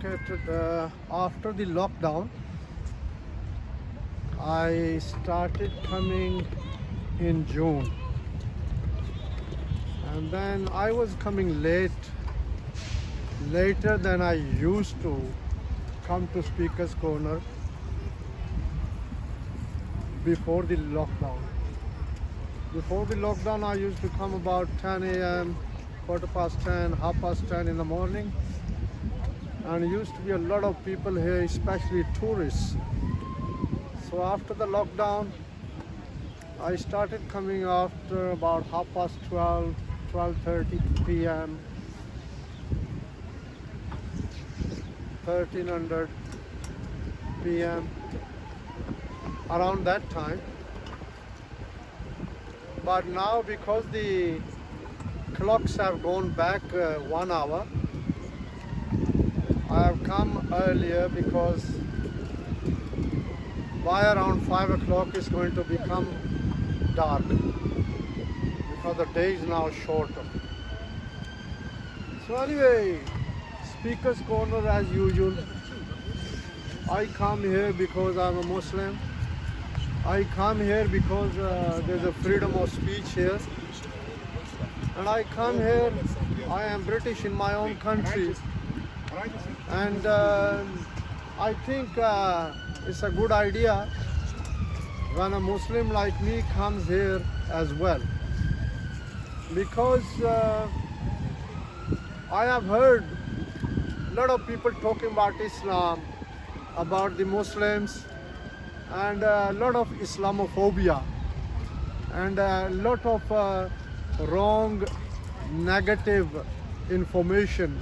after the lockdown, I started coming in June, and then I was coming later than I used to come to Speaker's Corner before the lockdown. Before the lockdown, I used to come about 10 a.m., quarter past 10, half past 10 in the morning, and it used to be a lot of people here, especially tourists. So after the lockdown, I started coming after about half past 12, 12:30 p.m., 1300 p.m., around that time. But now, because the clocks have gone back 1 hour, I have come earlier because by around 5 o'clock it's going to become dark because the day is now shorter. So anyway, Speaker's Corner as usual. I come here because I'm a Muslim. I come here because there's a freedom of speech here. And I come here, I am British in my own country. And I think it's a good idea when a Muslim like me comes here as well. Because I have heard a lot of people talking about Islam, about the Muslims, and a lot of Islamophobia, and a lot of wrong, negative information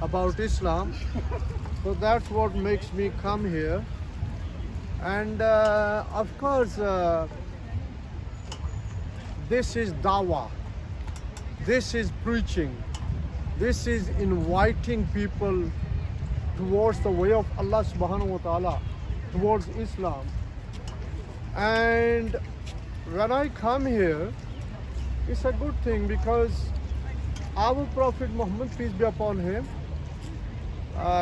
about Islam. So that's what makes me come here. And of course, this is dawah, this is preaching, this is inviting people towards the way of Allah subhanahu wa ta'ala, towards Islam. And when I come here, it's a good thing because our Prophet Muhammad, peace be upon him.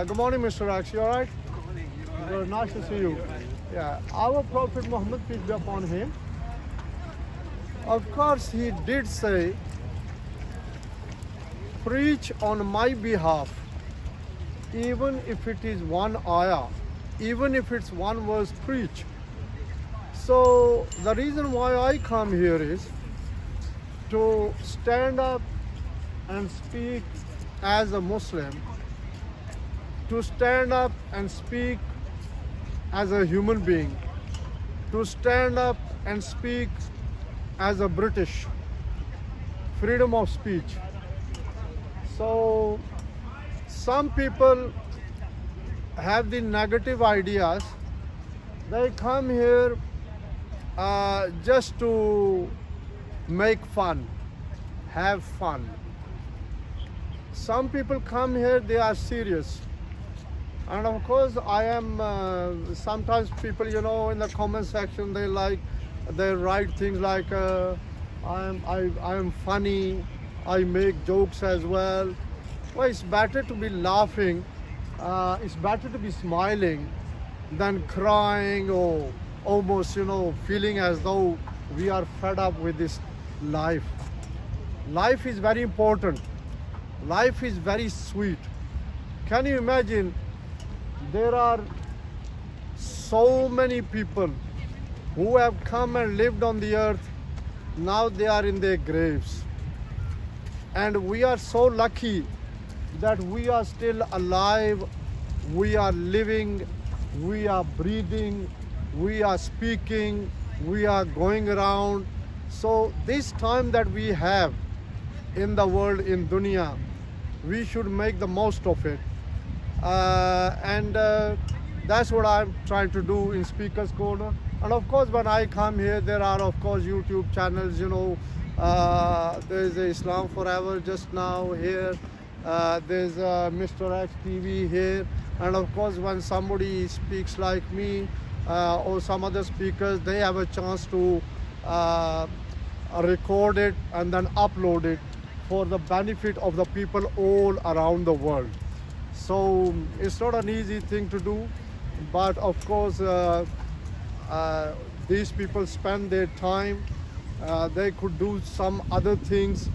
Good morning, Mr. X. You all right? Good, nice to see you. Yeah, our Prophet Muhammad, peace be upon him. Of course, he did say, preach on my behalf, even if it is one ayah, even if it's one verse, preach. So the reason why I come here is to stand up and speak as a Muslim, to stand up and speak as a human being, to stand up and speak as a British, freedom of speech. So some people have the negative ideas. They come here just to make fun, have fun. Some people come here, they are serious. And of course, I am, sometimes people, in the comment section, they write things like, I am funny, I make jokes as well. Well, it's better to be laughing, it's better to be smiling than crying or almost, feeling as though we are fed up with this life. Life is very important. Life is very sweet. Can you imagine? There are so many people who have come and lived on the earth. Now they are in their graves. And we are so lucky that we are still alive, we are living, we are breathing, we are speaking, we are going around. So this time that we have in the world, in dunya, we should make the most of it. And that's what I'm trying to do in Speaker's Corner. And of course, when I come here, there are of course YouTube channels, there's Islam Forever just now here, there's Mr. X TV here, and of course when somebody speaks like me or some other speakers, they have a chance to record it and then upload it for the benefit of the people all around the world. So it's not an easy thing to do, but of course, these people spend their time. They could do some other things,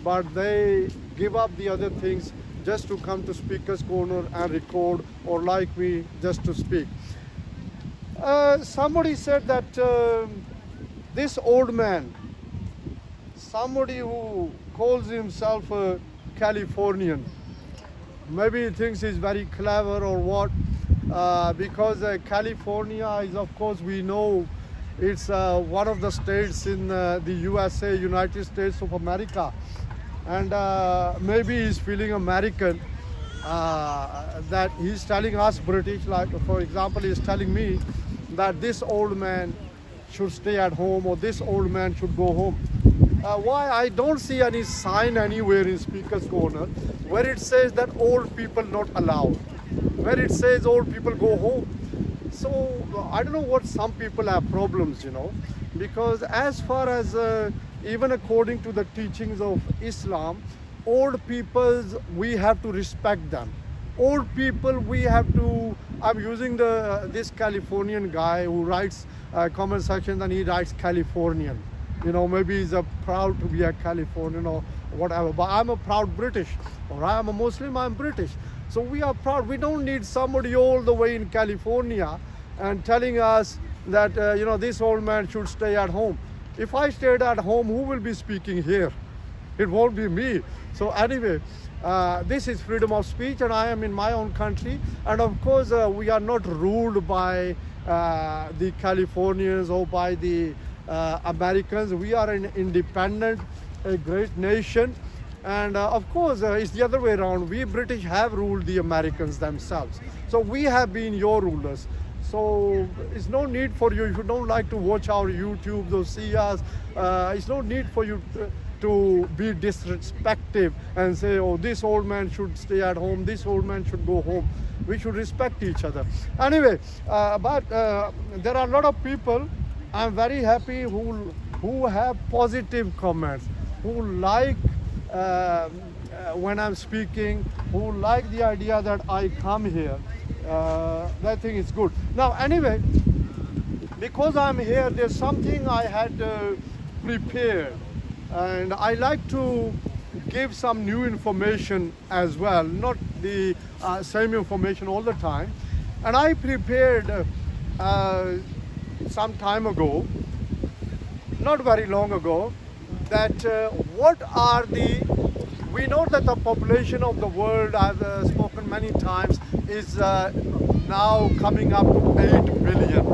but they give up the other things just to come to Speaker's Corner and record, or like me, just to speak. Somebody said that this old man, somebody who calls himself a Californian, maybe he thinks he's very clever or what, because California is, of course, we know it's one of the states in the USA, United States of America, and maybe he's feeling American, that he's telling us British, like for example, he's telling me that this old man should stay at home, or this old man should go home. Why I don't see any sign anywhere in Speaker's Corner where it says that old people not allowed, where it says old people go home. So I don't know what some people have problems, because as far as even according to the teachings of Islam, old peoples, we have to respect them. Old people, we have to. I'm using this Californian guy who writes comment section, and he writes Californian. Maybe he's proud to be a Californian or whatever. But I'm a proud British, or I'm a Muslim, I'm British. So we are proud. We don't need somebody all the way in California and telling us that, this old man should stay at home. If I stayed at home, who will be speaking here? It won't be me. So anyway, this is freedom of speech, and I am in my own country. And of course, we are not ruled by the Californians or by the Americans. We are an independent, a great nation. And of course, it's the other way around. We British have ruled the Americans themselves. So we have been your rulers. So it's no need for you, if you don't like to watch our YouTubes or see us, it's no need for you to be disrespectful and say, oh, this old man should stay at home, this old man should go home. We should respect each other. Anyway, but there are a lot of people, I'm very happy, who have positive comments, who like when I'm speaking, who like the idea that I come here. I think it's good. Now, anyway, because I'm here, there's something I had prepared, and I like to give some new information as well, not the same information all the time. And I prepared some time ago, not very long ago, that we know that the population of the world, I've spoken many times, is now coming up to 8 billion.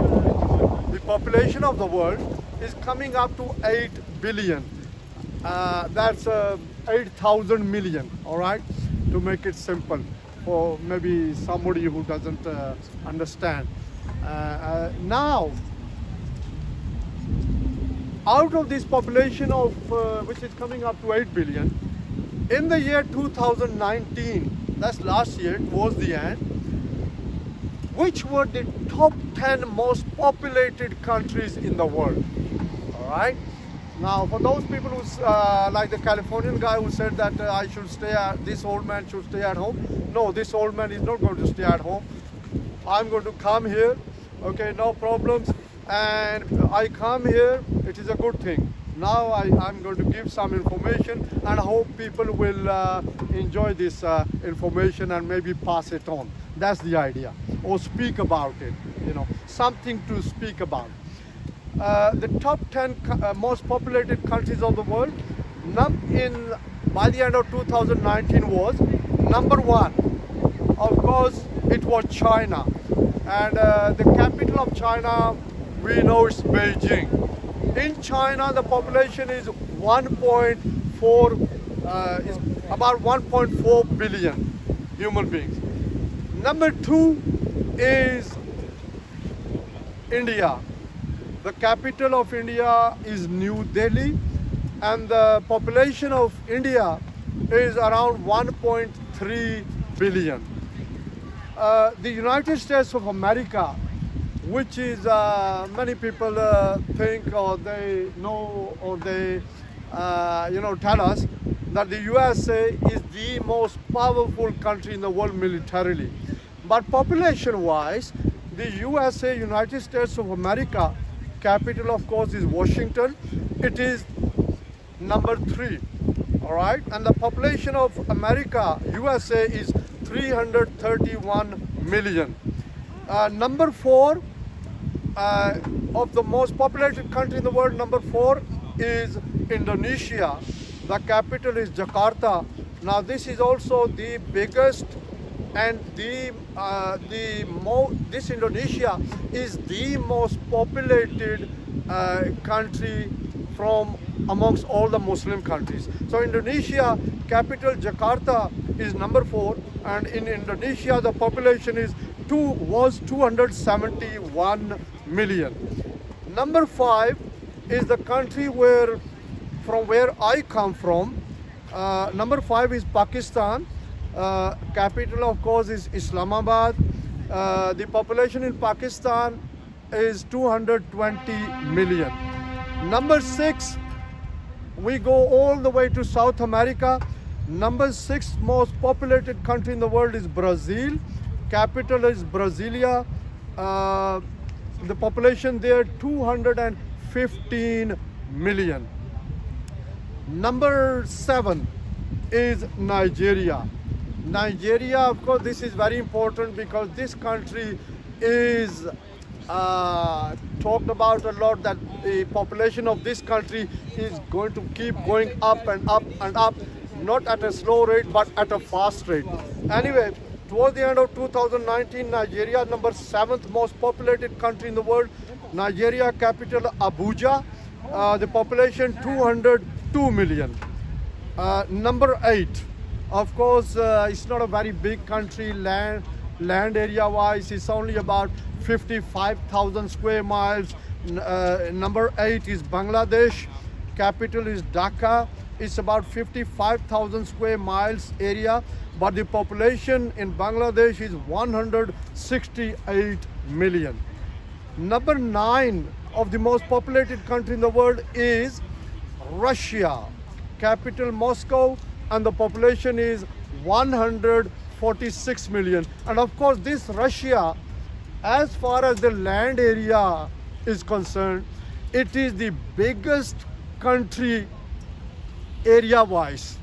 The population of the world is coming up to 8 billion. That's 8,000 million, all right, to make it simple for maybe somebody who doesn't understand. Now, out of this population of which is coming up to 8 billion, in the year 2019, that's last year, towards the end, which were the top 10 most populated countries in the world, all right? Now, for those people who, like the Californian guy who said that this old man should stay at home, no, this old man is not going to stay at home. I'm going to come here, okay, no problems, and I come here, it is a good thing. Now I'm going to give some information, and I hope people will enjoy this information and maybe pass it on. That's the idea, or speak about it, something to speak about. The top 10 most populated countries of the world by the end of 2019 was number 1. Of course, it was China, and the capital of China, we know it's Beijing. In China, the population is about 1.4 billion human beings. Number 2 is India. The capital of India is New Delhi, and the population of India is around 1.3 billion. The United States of America, which is many people think or they know or they tell us that the USA is the most powerful country in the world militarily. But population-wise, the USA, United States of America, capital of course is Washington. It is number 3, all right? And the population of America, USA, is 331 million. Number 4 of the most populated country in the world, number 4 is Indonesia. The capital is Jakarta. Now this is also the biggest and this Indonesia is the most populated country from amongst all the Muslim countries. So Indonesia capital Jakarta is number 4, and in Indonesia the population was 271 million. Number 5 is the country from where I come from. Number 5 is Pakistan. Capital of course is Islamabad. The population in Pakistan is 220 million. Number 6, we go all the way to South America. Number 6 most populated country in the world is Brazil. Capital is Brasilia. The population there 215 million. Number 7 is Nigeria. Nigeria, of course, this is very important because this country is talked about a lot, that the population of this country is going to keep going up and up and up, not at a slow rate but at a fast rate. Anyway, towards the end of 2019, Nigeria, number 7th most populated country in the world. Nigeria capital Abuja. The population 202 million. Number 8, of course, it's not a very big country land area wise. It's only about 55,000 square miles. Number 8 is Bangladesh. Capital is Dhaka. It's about 55,000 square miles area, but the population in Bangladesh is 168 million. Number 9 of the most populated country in the world is Russia. Capital Moscow, and the population is 146 million. And of course this Russia, as far as the land area is concerned, it is the biggest country area wise.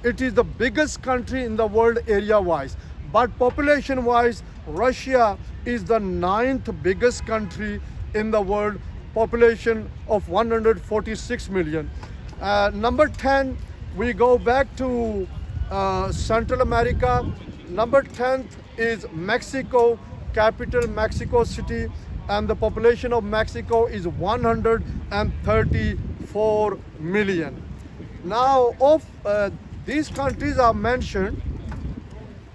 It is the biggest country in the world area wise, but population wise Russia is the 9th biggest country in the world, population of 146 million. Number 10, we go back to Central America. Number 10th is Mexico, capital Mexico City, and the population of Mexico is 134 million. Now, of these countries are mentioned,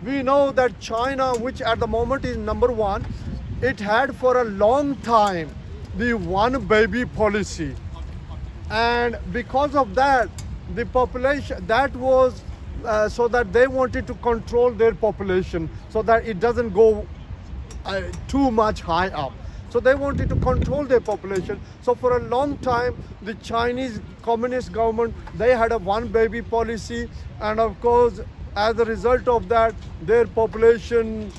we know that China, which at the moment is number 1, it had for a long time the one baby policy, and because of that, the population, that was so that they wanted to control their population so that it doesn't go too much high up. So they wanted to control their population. So for a long time, the Chinese Communist government, they had a one baby policy, and of course, as a result of that, their population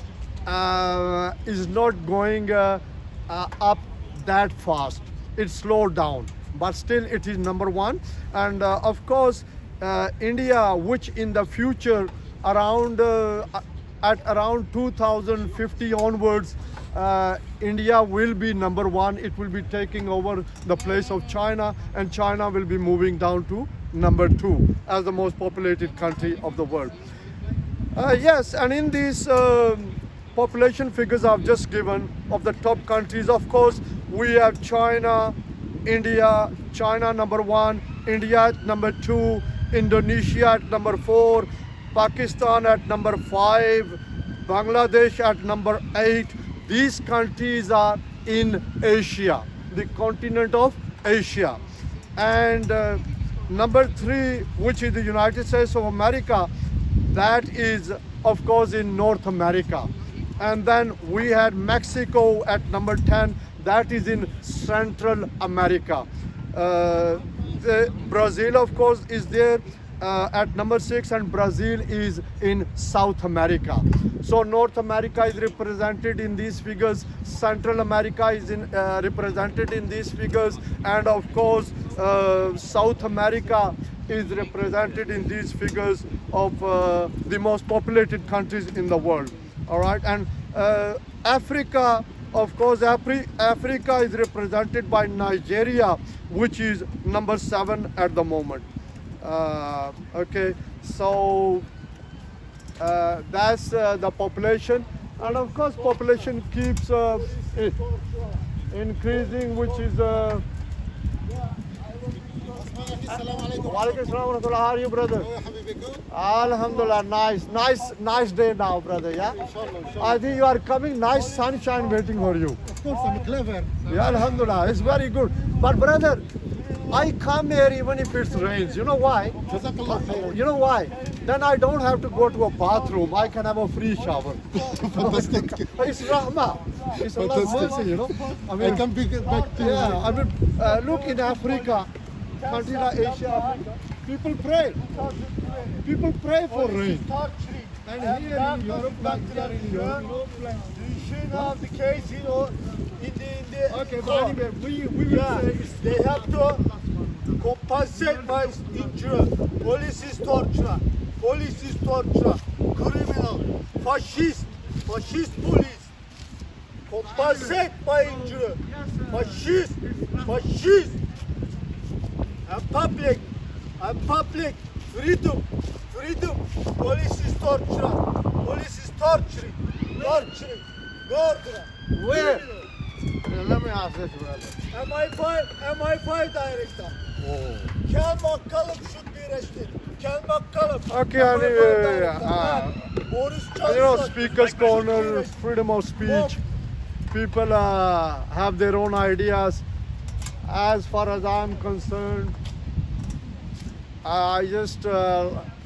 is not going up that fast. It slowed down, but still it is number 1. And of course, India, which in the future around at around 2050 onwards, India will be number 1. It will be taking over the place of China, and China will be moving down to number 2 as the most populated country of the world. Yes, and in these population figures I've just given of the top countries, of course, we have China, India, China number 1, India at number 2, Indonesia at number 4, Pakistan at number 5, Bangladesh at number 8. These countries are in Asia, the continent of Asia. And number 3, which is the United States of America, that is of course in North America. And then we had Mexico at number 10, that is in Central America. Brazil of course is there, at number 6, and Brazil is in South America. So North America is represented in these figures, Central America is represented in these figures, and of course South America is represented in these figures of the most populated countries in the world. All right, and Africa, of course, Africa is represented by Nigeria, which is number 7 at the moment. Okay, so that's the population, and of course population keeps increasing, which is Walaikum Assalam wa rahmatullah. How are you, brother? Alhamdulillah, nice day now, brother. Yeah, I think you are coming. Nice sunshine waiting for you. Of course, I'm clever. Yeah, Alhamdulillah, it's very good. But brother, I come here even if it rains. You know why? Jazakallah khair. You know why? Then I don't have to go to a bathroom. I can have a free shower. Fantastic. It's rahmah. It's Allah's Fantastic. mercy, you know. I come back to Yeah, I mean, look in Africa, countries like Asia, Africa, people pray. People pray for rain. And here in Europe, like here in Europe, Düşün of the case, you know, in the okay, but anyway, we will yeah, say it's they have to compensate my injury. Police is torture. Police is torture. Criminal. Fascist police. Compensate my injury. Fascist. And public. Freedom. Police is torture. Police is torturing. Murder. where. Let me ask this, brother. MI5 director. Ken McCallum should be arrested. Ken McCallum. Okay, anyway, Boris you know, Johnson. speaker's corner, freedom of speech. People have their own ideas. As far as I'm concerned, I just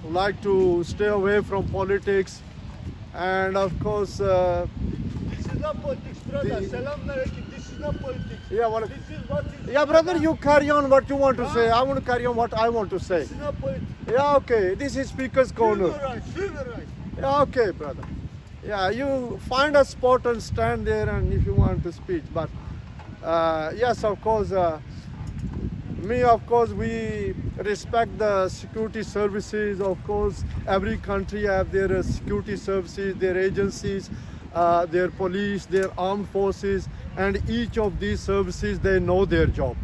like to stay away from politics, and of course, This is not politics, brother. The- Selamünaleyküm. This is not politics. yeah, what, This is what is. yeah, brother, you carry on what you want to say. I want to carry on what I want to say. This is not politics. Yeah, okay. This is speaker's corner. Human rights. Yeah, okay, brother. Yeah, you find a spot and stand there, and if you want to speak. But yes, of course, we respect the security services. Of course, every country have their security services, their agencies, their police, their armed forces, and each of these services, they know their job.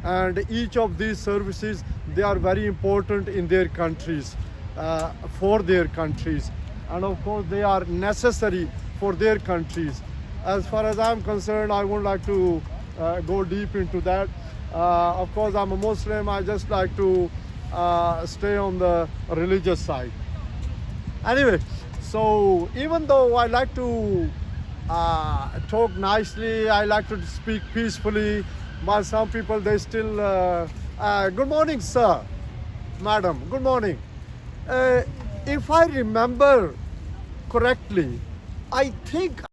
And each of these services, they are very important in their countries, for their countries. And of course, they are necessary for their countries. As far as I'm concerned, I wouldn't like to go deep into that. Of course, I'm a Muslim. I just like to stay on the religious side. Anyway, so even though I like to talk nicely, I like to speak peacefully, but some people, they still, good morning, sir, madam, good morning. If I remember correctly, I think